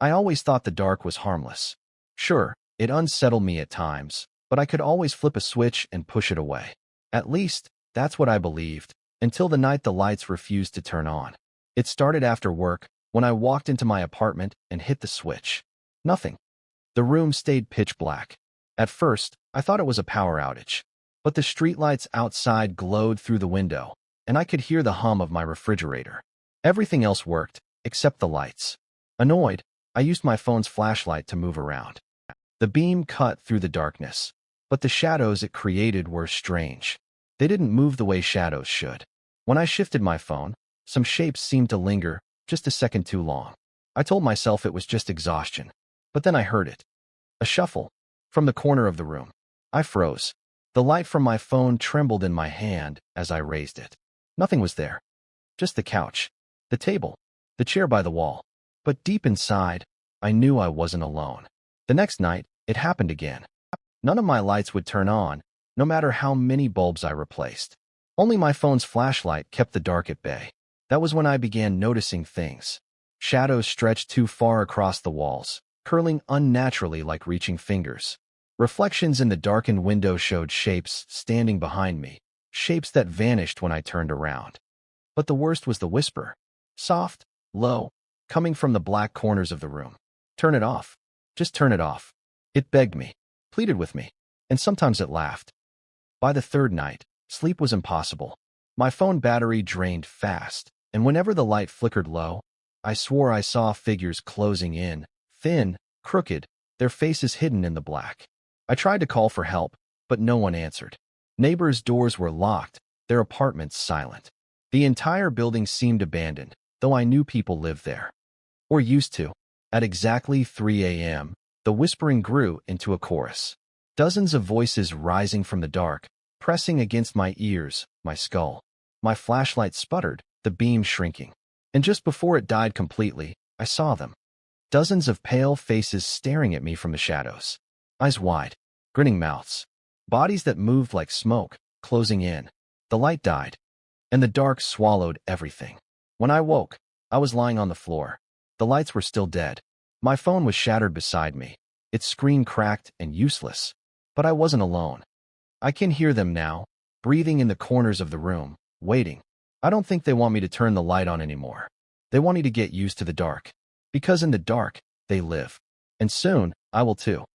I always thought the dark was harmless. Sure, it unsettled me at times, but I could always flip a switch and push it away. At least, that's what I believed, until the night the lights refused to turn on. It started after work, when I walked into my apartment and hit the switch. Nothing. The room stayed pitch black. At first, I thought it was a power outage. But the streetlights outside glowed through the window, and I could hear the hum of my refrigerator. Everything else worked, except the lights. Annoyed, I used my phone's flashlight to move around. The beam cut through the darkness, but the shadows it created were strange. They didn't move the way shadows should. When I shifted my phone, some shapes seemed to linger just a second too long. I told myself it was just exhaustion, but then I heard it. A shuffle from the corner of the room. I froze. The light from my phone trembled in my hand as I raised it. Nothing was there. Just the couch, the table, the chair by the wall. But deep inside, I knew I wasn't alone. The next night, it happened again. None of my lights would turn on, no matter how many bulbs I replaced. Only my phone's flashlight kept the dark at bay. That was when I began noticing things. Shadows stretched too far across the walls, curling unnaturally like reaching fingers. Reflections in the darkened window showed shapes standing behind me, shapes that vanished when I turned around. But the worst was the whisper. Soft, low, coming from the black corners of the room. Turn it off. Just turn it off. It begged me, pleaded with me, and sometimes it laughed. By the third night, sleep was impossible. My phone battery drained fast, and whenever the light flickered low, I swore I saw figures closing in, thin, crooked, their faces hidden in the black. I tried to call for help, but no one answered. Neighbors' doors were locked, their apartments silent. The entire building seemed abandoned, though I knew people lived there. Or used to. At exactly 3 a.m., the whispering grew into a chorus. Dozens of voices rising from the dark, pressing against my ears, my skull. My flashlight sputtered, the beam shrinking. And just before it died completely, I saw them. Dozens of pale faces staring at me from the shadows. Eyes wide, grinning mouths. Bodies that moved like smoke, closing in. The light died, and the dark swallowed everything. When I woke, I was lying on the floor. The lights were still dead. My phone was shattered beside me, its screen cracked and useless. But I wasn't alone. I can hear them now, breathing in the corners of the room, waiting. I don't think they want me to turn the light on anymore. They want me to get used to the dark. Because in the dark, they live. And soon, I will too.